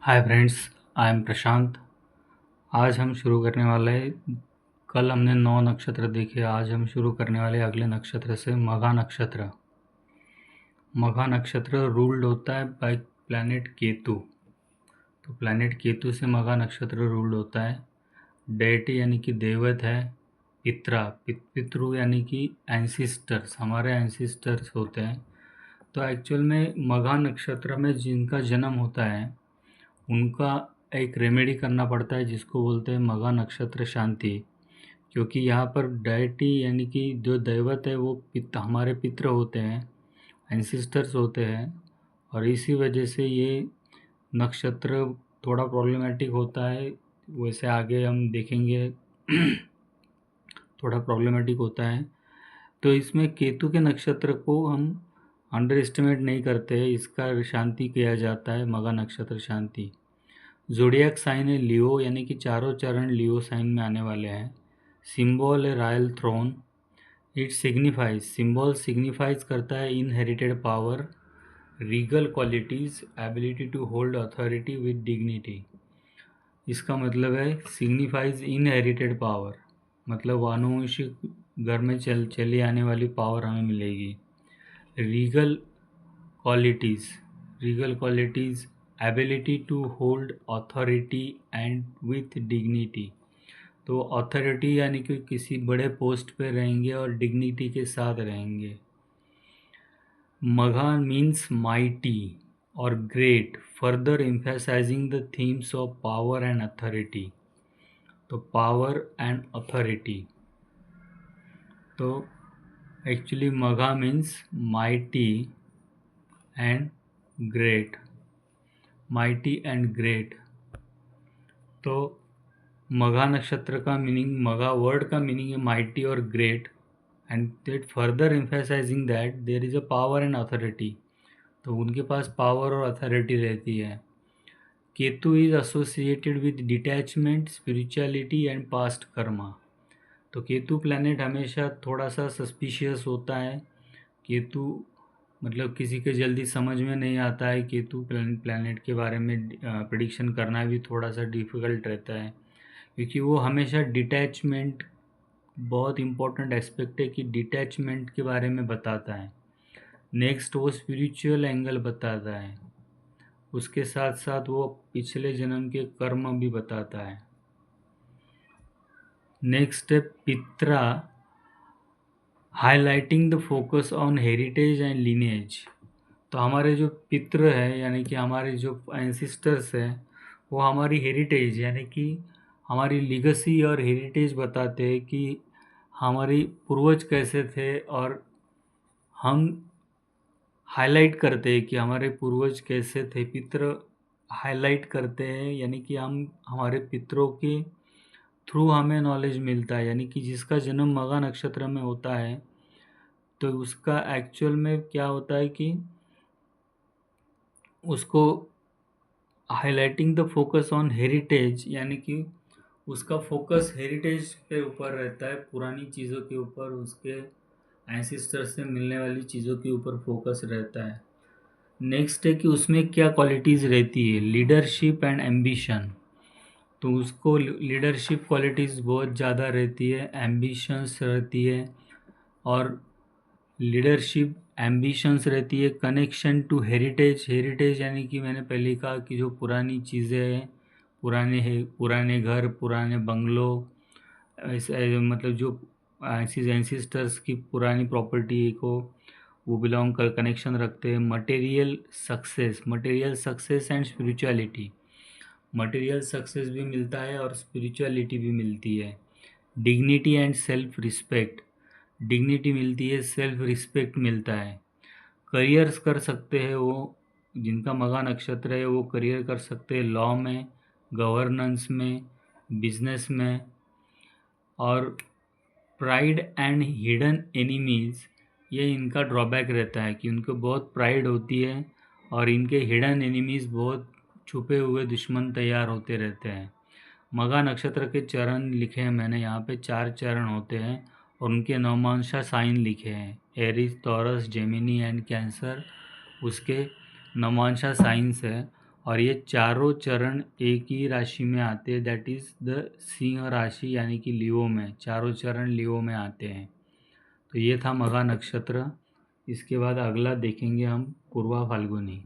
Hi friends, I am प्रशांत। आज हम शुरू करने वाले हैं। कल हमने 9 नक्षत्र देखे। आज हम शुरू करने वाले अगले नक्षत्र से मघा नक्षत्र। मघा नक्षत्र रूल्ड होता है बाय प्लैनेट केतु। तो प्लैनेट केतु से मघा नक्षत्र रूल्ड होता है। डेटी यानी कि देवत है। पित्रा पितृ यानी कि एंसिस्टर्स, हमारे एंसिस्टर्स होते हैं। तो एक्चुअल में मघा नक्षत्र में जिनका जन्म होता है उनका एक रेमेडी करना पड़ता है जिसको बोलते हैं मघा नक्षत्र शांति। क्योंकि यहाँ पर डायटी यानी कि जो दैवत है वो हमारे पितृ होते हैं, एंसिस्टर्स होते हैं। और इसी वजह से ये नक्षत्र थोड़ा प्रॉब्लमेटिक होता है। वैसे आगे हम देखेंगे थोड़ा प्रॉब्लमेटिक होता है। तो इसमें केतु के नक्षत्र को हम अंडर एस्टिमेट नहीं करते हैं। इसका शांति किया जाता है, मघा नक्षत्र शांति। ज़ोडिएक साइन है लियो, यानी कि चारों चरण लियो साइन में आने वाले हैं। सिंबल है royal throne. It signifies, symbol signifies करता है inherited power, regal qualities, ability to hold authority with dignity. इसका मतलब है सिग्निफाइज इनहेरिटेड पावर, मतलब वानुवंशिक घर में चली आने वाली पावर हमें मिलेगी। Regal qualities, regal qualities, ability to hold authority and with dignity. तो अथॉरिटी यानी कि किसी बड़े पोस्ट पे रहेंगे और डिग्निटी के साथ रहेंगे। मघा मीन्स माइटी और great, further emphasising the themes of power and authority. तो पावर एंड अथॉरिटी, तो actually Magha means mighty and great, mighty and great. तो मघा नक्षत्र का मीनिंग, मघा वर्ड का मीनिंग है माइटी और great, and that further emphasising that there is a power and authority. तो उनके पास पावर और अथॉरिटी रहती है। Ketu is associated with detachment, spirituality and past Karma. तो केतु प्लैनेट हमेशा थोड़ा सा सस्पिशियस होता है। केतु मतलब किसी के जल्दी समझ में नहीं आता है। केतु प्लैनेट के बारे में प्रिडिक्शन करना भी थोड़ा सा डिफ़िकल्ट रहता है, क्योंकि वो हमेशा डिटैचमेंट, बहुत इम्पोर्टेंट एस्पेक्ट है कि डिटैचमेंट के बारे में बताता है। नेक्स्ट वो स्पिरिचुअल एंगल बताता है, उसके साथ साथ वो पिछले जन्म के कर्म भी बताता है। नेक्स्ट है पित्रा, highlighting the focus on heritage and lineage. तो हमारे जो पितृ है यानी कि हमारे जो एंसिस्टर्स हैं वो हमारी हेरिटेज यानी कि हमारी लीगेसी और हेरिटेज बताते हैं कि हमारी पूर्वज कैसे थे, और हम हाईलाइट करते हैं कि हमारे पूर्वज कैसे थे। पितृ हाईलाइट करते हैं यानी कि हम हमारे पितरों के थ्रू हमें नॉलेज मिलता है। यानी कि जिसका जन्म मघा नक्षत्र में होता है तो उसका एक्चुअल में क्या होता है कि उसको highlighting the focus on heritage, यानी कि उसका फोकस हेरिटेज के ऊपर रहता है, पुरानी चीज़ों के ऊपर, उसके एंसिस्टर से मिलने वाली चीज़ों के ऊपर फोकस रहता है। नेक्स्ट है कि उसमें क्या क्वालिटीज़ रहती है, लीडरशिप एंड एम्बिशन। तो उसको लीडरशिप क्वालिटीज़ बहुत ज़्यादा रहती है, एम्बिशंस रहती है, और लीडरशिप एम्बिशंस रहती है। कनेक्शन टू हेरिटेज, हेरिटेज यानी कि मैंने पहले कहा कि जो पुरानी चीज़ें हैं, पुराने घर, पुराने बंगलो, ऐसे मतलब जो एंसिस्टर्स की पुरानी प्रॉपर्टी को वो बिलोंग कर कनेक्शन रखते हैं। Material success, material success and spirituality, material success भी मिलता है और स्पिरिचुअलिटी भी मिलती है। Dignity and self respect, dignity मिलती है, सेल्फ रिस्पेक्ट मिलता है। करियर्स कर सकते हैं वो, जिनका मघा नक्षत्र है वो करियर कर सकते हैं लॉ में, गवर्नेंस में, बिजनेस में। और प्राइड एंड हिडन एनिमीज़, ये इनका ड्रॉबैक रहता है कि उनको बहुत प्राइड होती है और इनके हिडन एनिमीज़, बहुत छुपे हुए दुश्मन तैयार होते रहते हैं। मघा नक्षत्र के चरण लिखे हैं मैंने यहाँ पे, 4 चरण होते हैं और उनके नवमांशा साइन लिखे हैं, Aries, taurus, Gemini and cancer, उसके नवमांशा साइंस है। और ये चारों चरण एक ही राशि में आते हैं, दैट इज़ द सिंह राशि यानी कि लियो में, चारों चरण लियो में आते हैं। तो ये था मघा नक्षत्र। इसके बाद अगला देखेंगे हम पूर्वा फाल्गुनी।